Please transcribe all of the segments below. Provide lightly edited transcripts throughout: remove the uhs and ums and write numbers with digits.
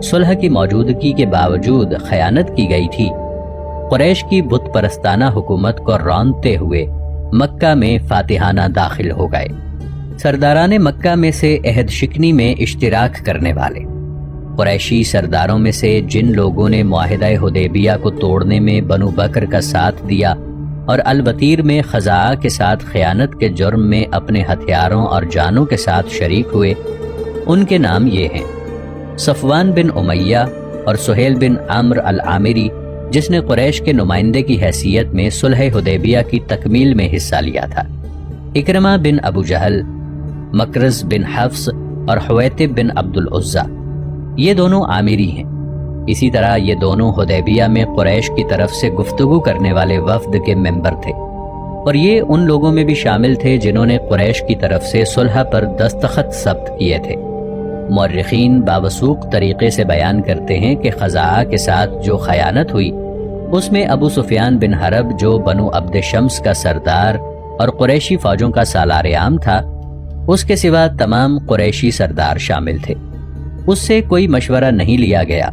صلح کی موجودگی کے باوجود خیانت کی گئی تھی، قریش کی بت پرستانہ حکومت کو رونتے ہوئے مکہ میں فاتحانہ داخل ہو گئے۔ سرداران مکہ میں سے عہد شکنی میں اشتراک کرنے والے قریشی سرداروں میں سے جن لوگوں نے معاہدہ حدیبیہ کو توڑنے میں بنو بکر کا ساتھ دیا اور الوطیر میں خزاعہ کے ساتھ خیانت کے جرم میں اپنے ہتھیاروں اور جانوں کے ساتھ شریک ہوئے، ان کے نام یہ ہیں: صفوان بن امیہ اور سہیل بن عمرو العامری، جس نے قریش کے نمائندے کی حیثیت میں صلح حدیبیہ کی تکمیل میں حصہ لیا تھا، اکرمہ بن ابو جہل، مکرز بن حفص اور حویتب بن عبد العزیٰ، یہ دونوں عامری ہیں۔ اسی طرح یہ دونوں حدیبیہ میں قریش کی طرف سے گفتگو کرنے والے وفد کے ممبر تھے، اور یہ ان لوگوں میں بھی شامل تھے جنہوں نے قریش کی طرف سے صلح پر دستخط ثبت کیے تھے۔ مورخین باوثوق طریقے سے بیان کرتے ہیں کہ خزاعہ کے ساتھ جو خیانت ہوئی اس میں ابو سفیان بن حرب، جو بنو عبد شمس کا سردار اور قریشی فوجوں کا سالار عام تھا، اس کے سوا تمام قریشی سردار شامل تھے۔ اس سے کوئی مشورہ نہیں لیا گیا۔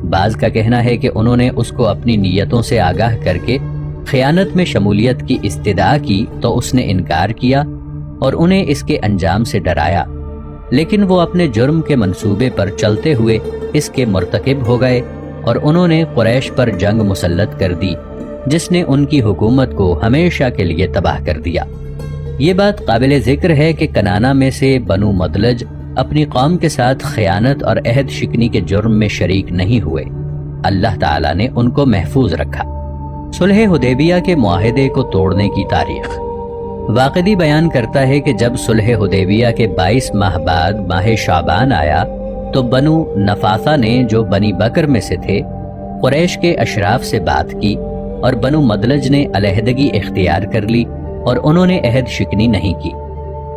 بعض کا کہنا ہے کہ انہوں نے اس کو اپنی نیتوں سے آگاہ کر کے خیانت میں شمولیت کی استدعا کی تو اس نے انکار کیا اور انہیں اس کے انجام سے ڈرایا، لیکن وہ اپنے جرم کے منصوبے پر چلتے ہوئے اس کے مرتکب ہو گئے اور انہوں نے قریش پر جنگ مسلط کر دی، جس نے ان کی حکومت کو ہمیشہ کے لیے تباہ کر دیا۔ یہ بات قابل ذکر ہے کہ کنانہ میں سے بنو مدلج اپنی قوم کے ساتھ خیانت اور عہد شکنی کے جرم میں شریک نہیں ہوئے۔ اللہ تعالیٰ نے ان کو محفوظ رکھا۔ صلح حدیبیہ کے معاہدے کو توڑنے کی تاریخ۔ واقدی بیان کرتا ہے کہ جب صلح حدیبیہ کے 22 ماہ بعد ماہ شعبان آیا تو بنو نفاثہ نے، جو بنی بکر میں سے تھے، قریش کے اشراف سے بات کی اور بنو مدلج نے علیحدگی اختیار کر لی اور انہوں نے عہد شکنی نہیں کی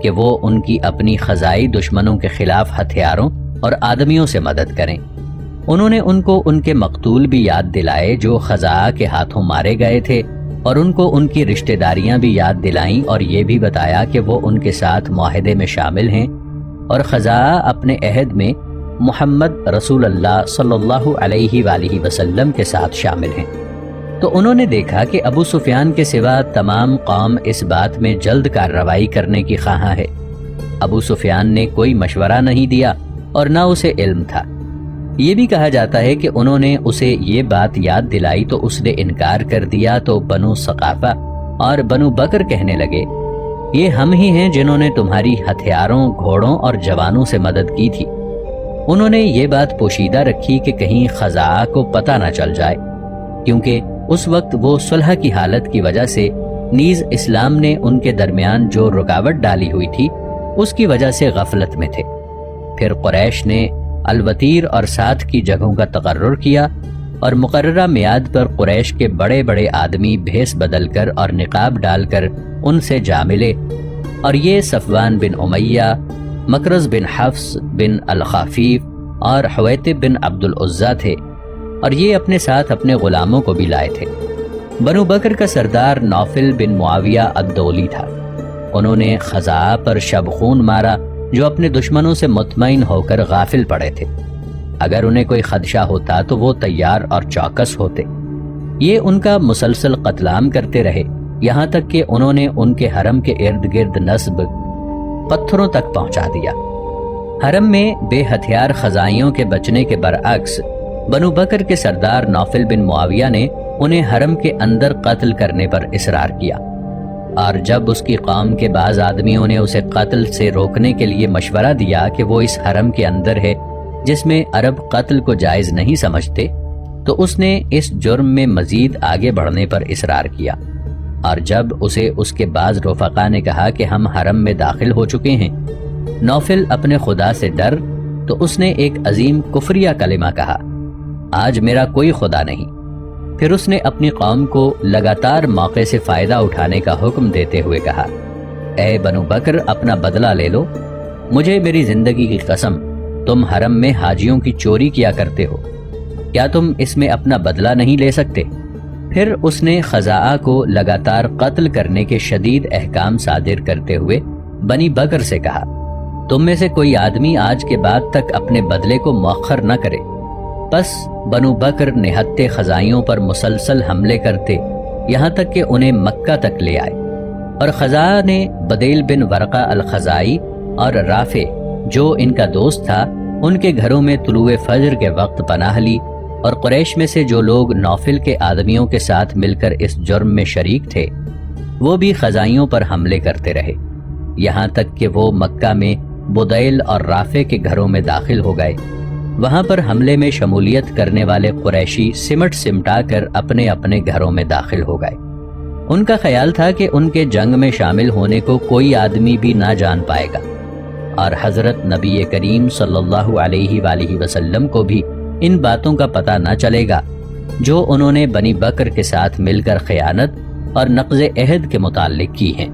کہ وہ ان کی اپنی خزائی دشمنوں کے خلاف ہتھیاروں اور آدمیوں سے مدد کریں۔ انہوں نے ان کو ان کے مقتول بھی یاد دلائے جو خزاعہ کے ہاتھوں مارے گئے تھے، اور ان کو ان کی رشتہ داریاں بھی یاد دلائیں اور یہ بھی بتایا کہ وہ ان کے ساتھ معاہدے میں شامل ہیں، اور خزاعہ اپنے عہد میں محمد رسول اللہ صلی اللہ علیہ وآلہ وسلم کے ساتھ شامل ہیں۔ تو انہوں نے دیکھا کہ ابو سفیان کے سوا تمام قوم اس بات میں جلد کارروائی کرنے کی خواہاں ہے۔ ابو سفیان نے کوئی مشورہ نہیں دیا اور نہ اسے علم تھا۔ یہ بھی کہا جاتا ہے کہ انہوں نے اسے یہ بات یاد دلائی تو اس نے انکار کر دیا، تو بنو ثقافہ اور بنو بکر کہنے لگے، یہ ہم ہی ہیں جنہوں نے تمہاری ہتھیاروں، گھوڑوں اور جوانوں سے مدد کی تھی۔ انہوں نے یہ بات پوشیدہ رکھی کہ کہیں خزاعہ کو پتہ نہ چل جائے، کیونکہ اس وقت وہ صلح کی حالت کی وجہ سے نیز اسلام نے ان کے درمیان جو رکاوٹ ڈالی ہوئی تھی اس کی وجہ سے غفلت میں تھے۔ پھر قریش نے الوطیر اور ساتھ کی جگہوں کا تقرر کیا اور مقررہ میعاد پر قریش کے بڑے بڑے آدمی بھیس بدل کر اور نقاب ڈال کر ان سے جا ملے، اور یہ صفوان بن امیہ، مکرز بن حفص بن الخفیف اور حویتب بن عبد العزیٰ تھے، اور یہ اپنے ساتھ اپنے غلاموں کو بھی لائے تھے۔ بنو بکر کا سردار نوفل بن معاویہ الدولی تھا۔ انہوں نے خزاعہ پر شب خون مارا جو اپنے دشمنوں سے مطمئن ہو کر غافل پڑے تھے۔ اگر انہیں کوئی خدشہ ہوتا تو وہ تیار اور چوکس ہوتے۔ یہ ان کا مسلسل قتل عام کرتے رہے، یہاں تک کہ انہوں نے ان کے حرم کے ارد گرد نصب پتھروں تک پہنچا دیا۔ حرم میں بے ہتھیار خزائیوں کے بچنے کے برعکس بنو بکر کے سردار نوفل بن معاویہ نے انہیں حرم کے اندر قتل کرنے پر اصرار کیا، اور جب اس کی قوم کے بعض آدمیوں نے اسے قتل سے روکنے کے لیے مشورہ دیا کہ وہ اس حرم کے اندر ہے جس میں عرب قتل کو جائز نہیں سمجھتے، تو اس نے اس جرم میں مزید آگے بڑھنے پر اصرار کیا، اور جب اسے اس کے بعض رفقا نے کہا کہ ہم حرم میں داخل ہو چکے ہیں، نوفل اپنے خدا سے ڈر تو اس نے ایک عظیم کفریہ کلمہ کہا، آج میرا کوئی خدا نہیں۔ پھر اس نے اپنی قوم کو لگاتار موقع سے فائدہ اٹھانے کا حکم دیتے ہوئے کہا، اے بنو بکر، اپنا بدلہ لے لو، مجھے میری زندگی کی قسم، تم حرم میں حاجیوں کی چوری کیا کرتے ہو، کیا تم اس میں اپنا بدلہ نہیں لے سکتے؟ پھر اس نے خزاعہ کو لگاتار قتل کرنے کے شدید احکام صادر کرتے ہوئے بنی بکر سے کہا، تم میں سے کوئی آدمی آج کے بعد تک اپنے بدلے کو مؤخر نہ کرے، پس بنو بکر نہتے خزائیوں پر مسلسل حملے کرتے یہاں تک کہ انہیں مکہ تک لے آئے، اور خزاع نے بدیل بن ورقہ الخزائی اور رافع جو ان کا دوست تھا ان کے گھروں میں طلوع فجر کے وقت پناہ لی، اور قریش میں سے جو لوگ نوفل کے آدمیوں کے ساتھ مل کر اس جرم میں شریک تھے وہ بھی خزائیوں پر حملے کرتے رہے، یہاں تک کہ وہ مکہ میں بدیل اور رافع کے گھروں میں داخل ہو گئے۔ وہاں پر حملے میں شمولیت کرنے والے قریشی سمٹ سمٹا کر اپنے اپنے گھروں میں داخل ہو گئے۔ ان کا خیال تھا کہ ان کے جنگ میں شامل ہونے کو کوئی آدمی بھی نہ جان پائے گا، اور حضرت نبی کریم صلی اللہ علیہ وآلہ وسلم کو بھی ان باتوں کا پتہ نہ چلے گا جو انہوں نے بنی بکر کے ساتھ مل کر خیانت اور نقض عہد کے متعلق کی ہیں۔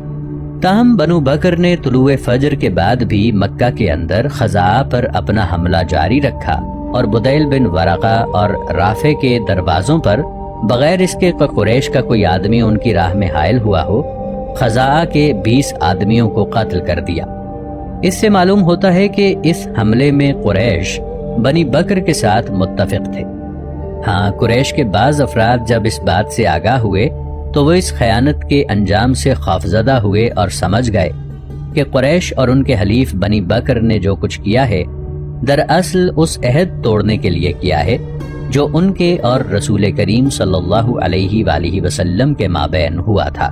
تاہم بنو بکر نے طلوع فجر کے بعد بھی مکہ کے اندر خزاع پر اپنا حملہ جاری رکھا، اور بدیل بن ورقہ اور رافع کے دروازوں پر بغیر اس کے قریش کا کوئی آدمی ان کی راہ میں حائل ہوا ہو خزاع کے 20 آدمیوں کو قتل کر دیا۔ اس سے معلوم ہوتا ہے کہ اس حملے میں قریش بنی بکر کے ساتھ متفق تھے۔ ہاں، قریش کے بعض افراد جب اس بات سے آگاہ ہوئے تو وہ اس خیانت کے انجام سے خوفزدہ ہوئے اور سمجھ گئے کہ قریش اور ان کے حلیف بنی بکر نے جو کچھ کیا ہے دراصل اس عہد توڑنے کے لیے کیا ہے جو ان کے اور رسول کریم صلی اللہ علیہ وآلہ وسلم کے مابین ہوا تھا۔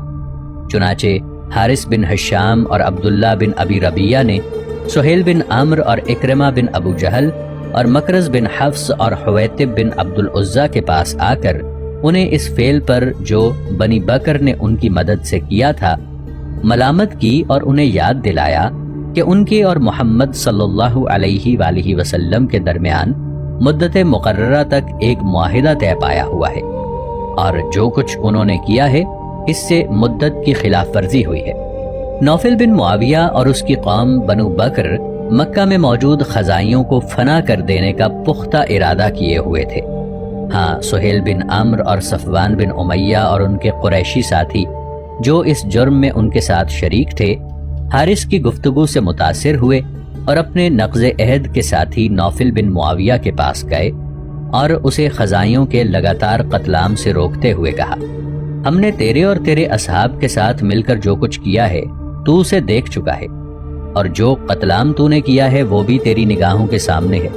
چنانچہ حارث بن حشام اور عبداللہ بن ابی ربیہ نے سہیل بن عمرو اور اکرمہ بن ابو جہل اور مکرز بن حفص اور حویتب بن عبد العزیٰ کے پاس آ کر انہیں اس فعل پر جو بنی بکر نے ان کی مدد سے کیا تھا ملامت کی، اور انہیں یاد دلایا کہ ان کے اور محمد صلی اللہ علیہ وآلہ وسلم کے درمیان مدت مقررہ تک ایک معاہدہ طے پایا ہوا ہے، اور جو کچھ انہوں نے کیا ہے اس سے مدت کی خلاف ورزی ہوئی ہے۔ نوفل بن معاویہ اور اس کی قوم بنو بکر مکہ میں موجود خزائیوں کو فنا کر دینے کا پختہ ارادہ کیے ہوئے تھے۔ ہاں، سہیل بن عمرو اور صفوان بن امیہ اور ان کے قریشی ساتھی جو اس جرم میں ان کے ساتھ شریک تھے حارث کی گفتگو سے متاثر ہوئے اور اپنے نقض عہد کے ساتھی نوفل بن معاویہ کے پاس گئے اور اسے خزائیوں کے لگاتار قتل عام سے روکتے ہوئے کہا، ہم نے تیرے اور تیرے اصحاب کے ساتھ مل کر جو کچھ کیا ہے تو اسے دیکھ چکا ہے، اور جو قتل عام تو نے کیا ہے وہ بھی تیری نگاہوں کے سامنے ہے،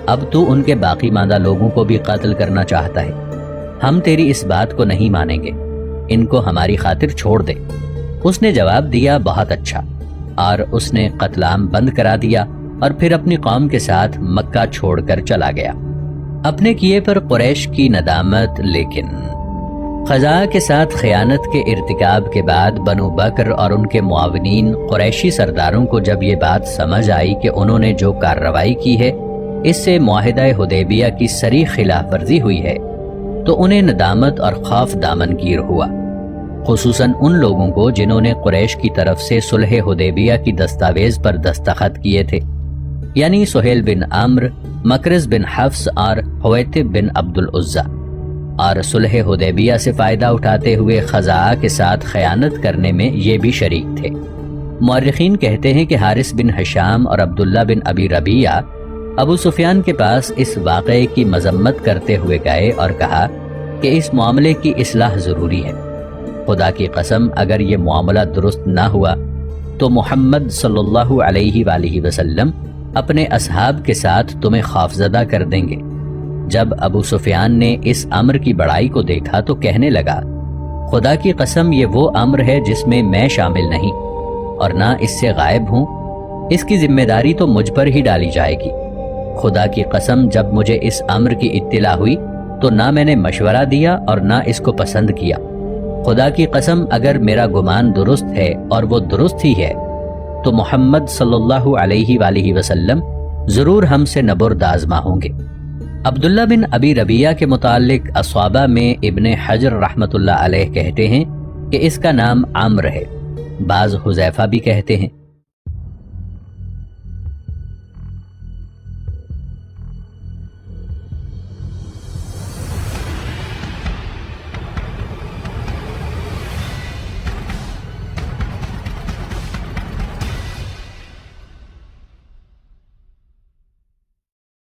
اب تو ان کے باقی ماندہ لوگوں کو بھی قتل کرنا چاہتا ہے، ہم تیری اس بات کو نہیں مانیں گے، ان کو ہماری خاطر چھوڑ دے۔ اس نے جواب دیا، بہت اچھا، اور اس نے قتل عام بند کرا دیا اور پھر اپنی قوم کے ساتھ مکہ چھوڑ کر چلا گیا۔ اپنے کیے پر قریش کی ندامت، لیکن خزاع کے ساتھ خیانت کے ارتکاب کے بعد بنو بکر اور ان کے معاونین قریشی سرداروں کو جب یہ بات سمجھ آئی کہ انہوں نے جو کارروائی کی ہے اس سے معاہدہ حدیبیہ کی صریح خلاف ورزی ہوئی ہے تو انہیں ندامت اور خوف دامن گیر ہوا، خصوصاً ان لوگوں کو جنہوں نے قریش کی طرف سے صلح حدیبیہ کی دستاویز پر دستخط کیے تھے، یعنی سہیل بن عمرو، مکرز بن حفص اور حویتب بن عبد العزیٰ، اور صلح حدیبیہ سے فائدہ اٹھاتے ہوئے خزاع کے ساتھ خیانت کرنے میں یہ بھی شریک تھے۔ مورخین کہتے ہیں کہ حارث بن حشام اور عبداللہ بن ابی ربیہ ابو سفیان کے پاس اس واقعے کی مذمت کرتے ہوئے گئے اور کہا کہ اس معاملے کی اصلاح ضروری ہے، خدا کی قسم اگر یہ معاملہ درست نہ ہوا تو محمد صلی اللہ علیہ وآلہ وسلم اپنے اصحاب کے ساتھ تمہیں خوفزدہ کر دیں گے۔ جب ابو سفیان نے اس امر کی بڑائی کو دیکھا تو کہنے لگا، خدا کی قسم یہ وہ امر ہے جس میں میں شامل نہیں اور نہ اس سے غائب ہوں، اس کی ذمہ داری تو مجھ پر ہی ڈالی جائے گی۔ خدا کی قسم جب مجھے اس امر کی اطلاع ہوئی تو نہ میں نے مشورہ دیا اور نہ اس کو پسند کیا۔ خدا کی قسم اگر میرا گمان درست ہے اور وہ درست ہی ہے تو محمد صلی اللہ علیہ وآلہ وسلم ضرور ہم سے نبرد آزما ہوں گے۔ عبداللہ بن ابی ربیہ کے متعلق اصحابہ میں ابن حجر رحمۃ اللہ علیہ کہتے ہیں کہ اس کا نام عمرو ہے، بعض حذیفہ بھی کہتے ہیں۔